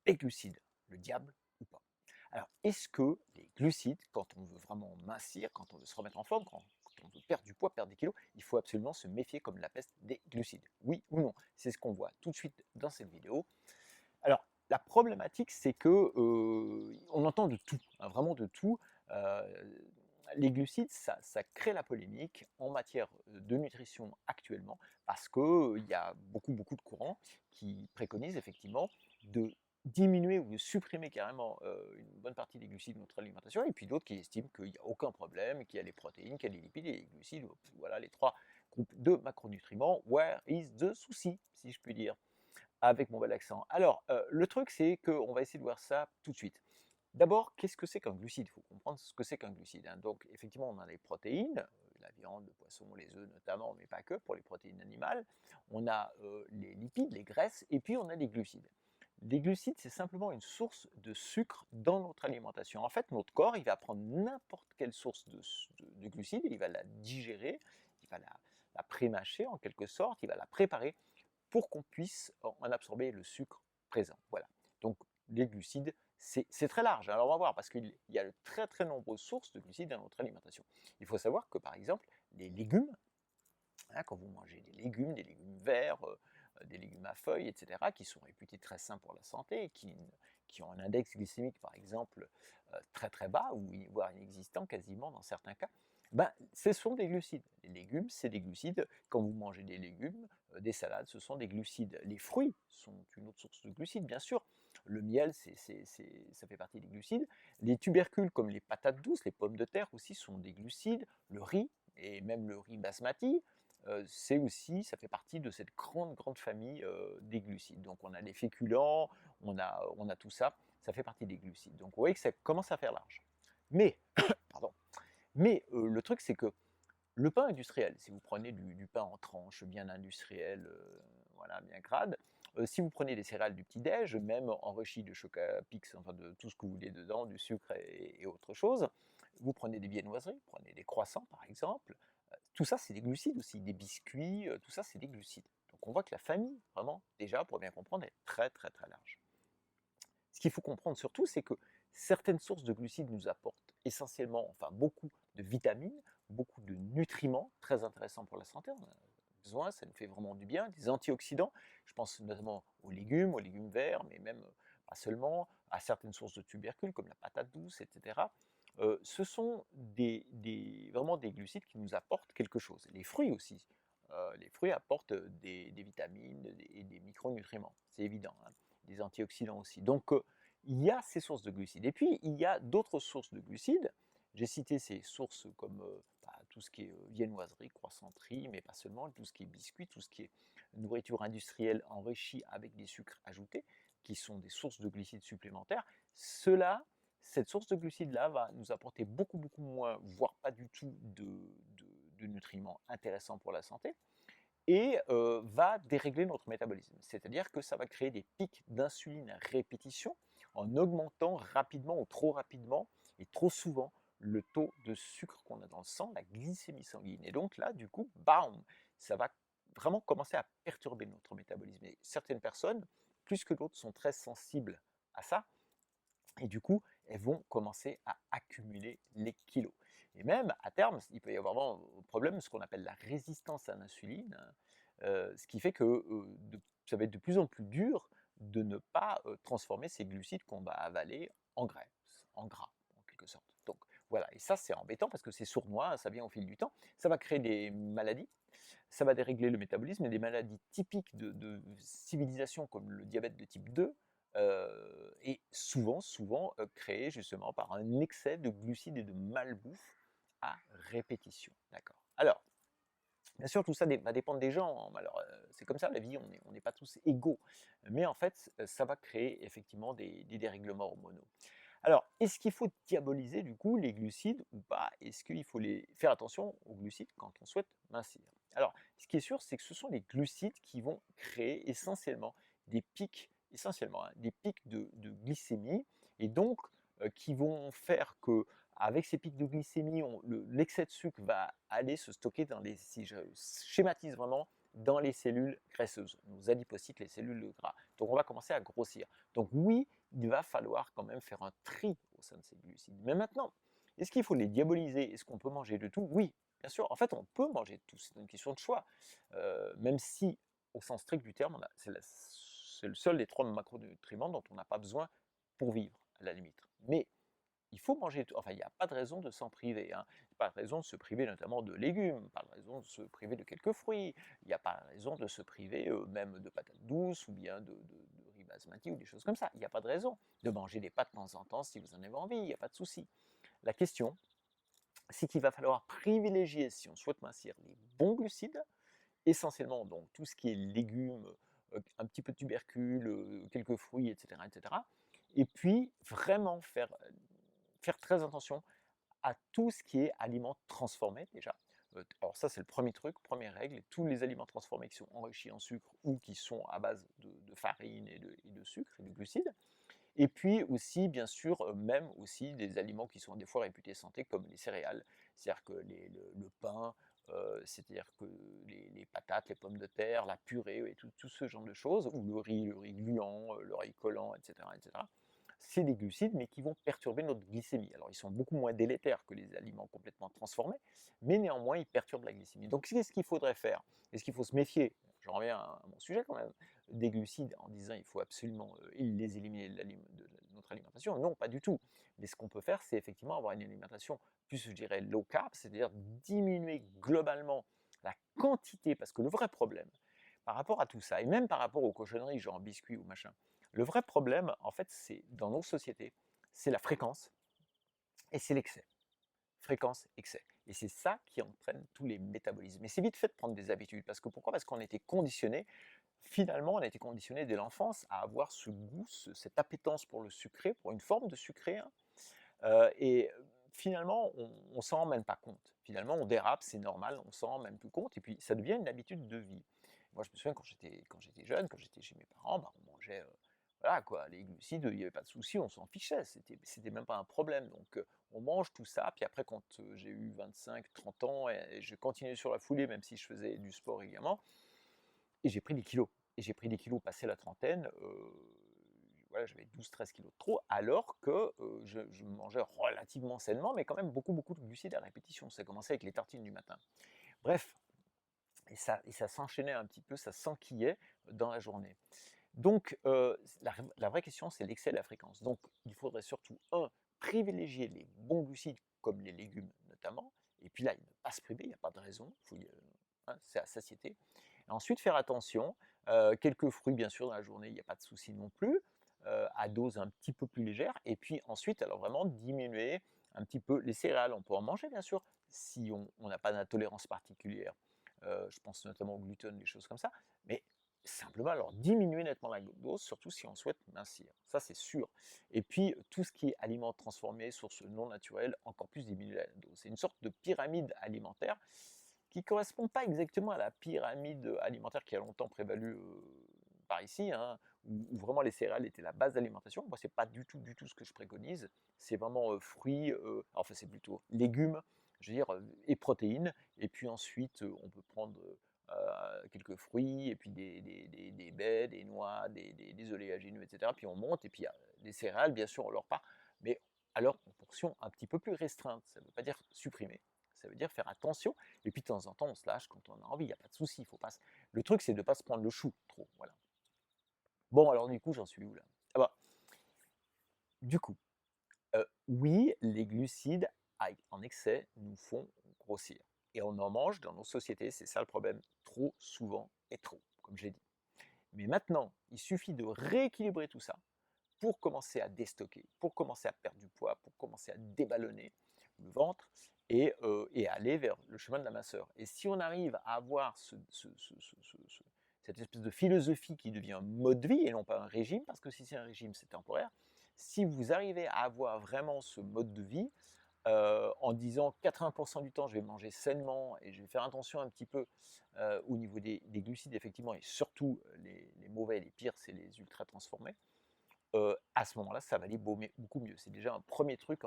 Les glucides, le diable ou pas? Alors, est-ce que les glucides, quand on veut vraiment mincir, quand on veut se remettre en forme, quand on veut perdre du poids, perdre des kilos, il faut absolument se méfier comme la peste des glucides? Oui ou non? C'est ce qu'on voit tout de suite dans cette vidéo. Alors, la problématique, c'est que, on entend de tout, hein, vraiment de tout. Heu, les glucides, ça crée la polémique en matière, de nutrition actuellement parce qu'il y a beaucoup de courants qui préconisent effectivement de diminuer ou de supprimer carrément, une bonne partie des glucides de notre alimentation et puis d'autres qui estiment qu'il n'y a aucun problème, qu'il y a les protéines, qu'il y a les lipides et les glucides, voilà les 3 groupes de macronutriments. Where is the souci? Si je puis dire avec mon bel accent. Alors, le truc, c'est qu'on va essayer de voir ça tout de suite. D'abord, qu'est-ce que c'est qu'un glucide? Il faut comprendre ce que c'est qu'un glucide, hein. Donc, effectivement, on a les protéines, la viande, le poisson, les œufs notamment, mais pas que, pour les protéines animales. On a les lipides, les graisses, et puis on a les glucides. Les glucides, c'est simplement une source de sucre dans notre alimentation. En fait, notre corps, il va prendre n'importe quelle source de glucides, il va la digérer, il va la pré-mâcher en quelque sorte, il va la préparer pour qu'on puisse en absorber le sucre présent. Voilà. Donc les glucides, c'est très large. Alors on va voir, parce qu'il y a de très nombreuses sources de glucides dans notre alimentation. Il faut savoir que par exemple, les légumes, hein, quand vous mangez des légumes verts, des légumes à feuilles, etc., qui sont réputés très sains pour la santé, et qui ont un index glycémique par exemple très bas, ou voire inexistant quasiment dans certains cas, ben, ce sont des glucides. Les légumes, c'est des glucides. Quand vous mangez des légumes, des salades, ce sont des glucides. Les fruits sont une autre source de glucides, bien sûr. Le miel, ça fait partie des glucides. Les tubercules, comme les patates douces, les pommes de terre aussi, sont des glucides. Le riz, et même le riz basmati, c'est aussi, ça fait partie de cette grande famille des glucides. Donc on a les féculents, on a tout ça, ça fait partie des glucides. Donc vous voyez que ça commence à faire large. Mais, pardon, mais le truc c'est que le pain industriel, si vous prenez du pain en tranches bien industriel, voilà, bien crade, si vous prenez des céréales du petit-déj, même enrichies de chocolat Pix, enfin de tout ce que vous voulez dedans, du sucre et autre chose, vous prenez des viennoiseries, prenez des croissants par exemple, tout ça c'est des glucides aussi, des biscuits, tout ça c'est des glucides. Donc on voit que la famille, vraiment, déjà pour bien comprendre, est très large. Ce qu'il faut comprendre surtout, c'est que certaines sources de glucides nous apportent essentiellement, enfin beaucoup de vitamines, beaucoup de nutriments très intéressants pour la santé. On a besoin, ça nous fait vraiment du bien, des antioxydants. Je pense notamment aux légumes verts, mais même pas seulement, à certaines sources de tubercules comme la patate douce, etc. Ce sont vraiment des glucides qui nous apportent quelque chose. Les fruits aussi. Les fruits apportent des vitamines et des micronutriments, c'est évident, hein, des antioxydants aussi. Donc, il y a ces sources de glucides. Et puis, il y a d'autres sources de glucides. J'ai cité ces sources comme tout ce qui est viennoiserie, croissanterie, mais pas seulement, tout ce qui est biscuits, tout ce qui est nourriture industrielle enrichie avec des sucres ajoutés, qui sont des sources de glucides supplémentaires. Cette source de glucides-là va nous apporter beaucoup moins, voire pas du tout de nutriments intéressants pour la santé, et va dérégler notre métabolisme. C'est-à-dire que ça va créer des pics d'insuline à répétition en augmentant rapidement ou trop rapidement et trop souvent le taux de sucre qu'on a dans le sang, la glycémie sanguine. Et donc là, du coup, bam, ça va vraiment commencer à perturber notre métabolisme. Et certaines personnes, plus que d'autres, sont très sensibles à ça, et du coup, elles vont commencer à accumuler les kilos. Et même, à terme, il peut y avoir vraiment un problème, ce qu'on appelle la résistance à l'insuline, hein, ce qui fait que ça va être de plus en plus dur de ne pas transformer ces glucides qu'on va avaler en graisse, en gras, en quelque sorte. Donc voilà, et ça c'est embêtant parce que c'est sournois, ça vient au fil du temps, ça va créer des maladies, ça va dérégler le métabolisme, et des maladies typiques de civilisation comme le diabète de type 2, et souvent créé justement par un excès de glucides et de malbouffe à répétition. D'accord. Alors, bien sûr, tout ça va dépendre des gens, hein. Alors, c'est comme ça la vie, on n'est pas tous égaux. Mais en fait, ça va créer effectivement des dérèglements hormonaux. Alors, est-ce qu'il faut diaboliser du coup les glucides ou pas? Est-ce qu'il faut faire attention aux glucides quand on souhaite mincir? Alors, ce qui est sûr, c'est que ce sont les glucides qui vont créer essentiellement des pics, essentiellement, hein, des pics de glycémie, et donc qui vont faire que avec ces pics de glycémie, l'excès de sucre va aller se stocker dans les, si je schématise vraiment, dans les cellules graisseuses, nos adipocytes, les cellules de gras. Donc on va commencer à grossir. Donc oui, il va falloir quand même faire un tri au sein de ces glucides. Mais maintenant, est-ce qu'il faut les diaboliser? Est-ce qu'on peut manger de tout? Oui, bien sûr. En fait, on peut manger de tout, c'est une question de choix. Même si, au sens strict du terme, c'est le seul des 3 macronutriments dont on n'a pas besoin pour vivre, à la limite. Mais il faut manger tout, enfin, il n'y a pas de raison de s'en priver, hein. Pas de raison de se priver notamment de légumes, pas de raison de se priver de quelques fruits, il n'y a pas de raison de se priver, même de patates douces ou bien de riz basmati ou des choses comme ça. Il n'y a pas de raison de manger des pâtes de temps en temps si vous en avez envie, il n'y a pas de souci. La question, c'est qu'il va falloir privilégier, si on souhaite mincir, les bons glucides, essentiellement donc tout ce qui est légumes, un petit peu de tubercules, quelques fruits, etc., etc. Et puis vraiment faire très attention à tout ce qui est aliments transformés déjà. Alors ça c'est le premier truc, première règle, tous les aliments transformés qui sont enrichis en sucre ou qui sont à base de farine et de sucre et de glucides. Et puis aussi, bien sûr, même aussi des aliments qui sont des fois réputés santé, comme les céréales. C'est-à-dire que le pain, c'est-à-dire que les patates, les pommes de terre, la purée et tout ce genre de choses, ou le riz gluant, le riz collant, etc., etc. C'est des glucides, mais qui vont perturber notre glycémie. Alors, ils sont beaucoup moins délétères que les aliments complètement transformés, mais néanmoins, ils perturbent la glycémie. Donc, qu'est-ce qu'il faudrait faire? Est-ce qu'il faut se méfier? Je reviens à mon sujet quand même des glucides en disant il faut absolument les éliminer de notre alimentation. Non, pas du tout. Mais ce qu'on peut faire, c'est effectivement avoir une alimentation plus, je dirais, low carb, c'est-à-dire diminuer globalement la quantité, parce que le vrai problème, par rapport à tout ça, et même par rapport aux cochonneries, genre biscuits ou machin, le vrai problème, en fait, c'est dans nos sociétés, c'est la fréquence et c'est l'excès. Fréquence, excès. Et c'est ça qui entraîne tous les métabolismes. Et c'est vite fait de prendre des habitudes. Parce que pourquoi? Parce qu'on a été conditionné, finalement, on a été conditionné dès l'enfance à avoir ce goût, cette appétence pour le sucré, pour une forme de sucré, hein. Et finalement, on ne s'en rend même pas compte. Finalement, on dérape, c'est normal, on s'en rend même plus compte. Et puis, ça devient une habitude de vie. Moi, je me souviens quand j'étais jeune, quand j'étais chez mes parents, bah, on mangeait, voilà quoi, les glucides, il n'y avait pas de souci, on s'en fichait, c'était même pas un problème. Donc, on mange tout ça. Puis après, quand j'ai eu 25, 30 ans, et je continuais sur la foulée, même si je faisais du sport régulièrement, et j'ai pris des kilos. Et j'ai pris des kilos passé la trentaine. Voilà, j'avais 12-13 kilos de trop, alors que je mangeais relativement sainement, mais quand même beaucoup, beaucoup de glucides à répétition. Ça commençait avec les tartines du matin. Bref, et ça s'enchaînait un petit peu, ça s'enquillait dans la journée. Donc, la vraie question, c'est l'excès de la fréquence. Donc, il faudrait surtout, un, privilégier les bons glucides, comme les légumes notamment, et puis là, ne pas se priver, il n'y a pas de raison, hein, c'est à satiété. Et ensuite, faire attention, quelques fruits, bien sûr, dans la journée, il n'y a pas de souci non plus, à dose un petit peu plus légère. Et puis ensuite, alors vraiment diminuer un petit peu les céréales. On peut en manger, bien sûr, si on n'a pas d'intolérance particulière. Je pense notamment au gluten, des choses comme ça. Mais simplement, alors diminuer nettement la dose, surtout si on souhaite mincir. Ça, c'est sûr. Et puis, tout ce qui est aliments transformés, sources non naturelles, encore plus diminuer la dose. C'est une sorte de pyramide alimentaire qui ne correspond pas exactement à la pyramide alimentaire qui a longtemps prévalu par ici, hein, où vraiment les céréales étaient la base d'alimentation. Moi, c'est pas du tout ce que je préconise. C'est vraiment fruits, enfin c'est plutôt légumes, je veux dire, et protéines. Et puis ensuite, on peut prendre quelques fruits, et puis des baies, des noix, des oléagineux, etc. Puis on monte, et puis il y a les céréales, bien sûr, on leur part, mais alors en portion un petit peu plus restreinte. Ça ne veut pas dire supprimer, ça veut dire faire attention. Et puis de temps en temps, on se lâche quand on a envie, il n'y a pas de souci. Faut pas Le truc, c'est de ne pas se prendre le chou trop. Voilà. Bon, alors du coup, j'en suis où là? Ah bah, du coup, oui, les glucides en excès nous font grossir. Et on en mange dans nos sociétés, c'est ça le problème, trop souvent et trop, comme j'ai dit. Mais maintenant, il suffit de rééquilibrer tout ça pour commencer à déstocker, pour commencer à perdre du poids, pour commencer à déballonner le ventre et aller vers le chemin de la minceur. Et si on arrive à avoir cette espèce de philosophie qui devient un mode de vie et non pas un régime, parce que si c'est un régime, c'est temporaire, si vous arrivez à avoir vraiment ce mode de vie, en disant 80% du temps je vais manger sainement et je vais faire attention un petit peu au niveau des glucides effectivement, et surtout les mauvais, les pires, c'est les ultra transformés, à ce moment-là, ça va aller beaucoup mieux. C'est déjà un premier truc,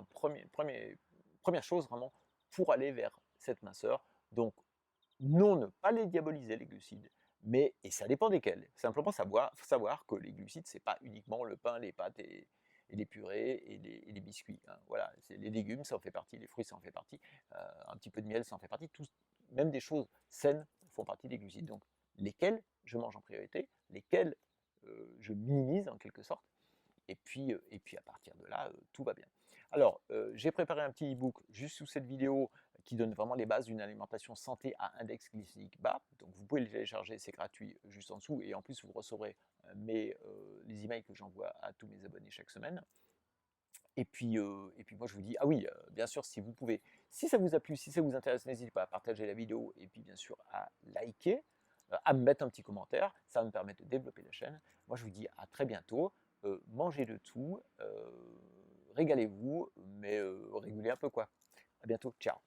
première chose vraiment pour aller vers cette minceur. Donc, non, ne pas les diaboliser, les glucides, et ça dépend desquels. Simplement savoir que les glucides, c'est pas uniquement le pain, les pâtes et les purées et les biscuits, hein. Voilà, les légumes, ça en fait partie, les fruits, ça en fait partie, un petit peu de miel, ça en fait partie, même des choses saines font partie des glucides. Donc, lesquels je mange en priorité, lesquels je minimise en quelque sorte, et puis à partir de là, tout va bien. Alors, j'ai préparé un petit e-book juste sous cette vidéo qui donne vraiment les bases d'une alimentation santé à index glycémique bas. Donc vous pouvez le télécharger, c'est gratuit juste en dessous, et en plus vous recevrez les emails que j'envoie à tous mes abonnés chaque semaine. Et puis moi je vous dis, ah oui, bien sûr, si vous pouvez, si ça vous a plu, si ça vous intéresse, n'hésitez pas à partager la vidéo, et puis bien sûr à liker, à me mettre un petit commentaire, ça va me permettre de développer la chaîne. Moi je vous dis à très bientôt, mangez de tout, régalez-vous, mais régulez un peu quoi. À bientôt, ciao.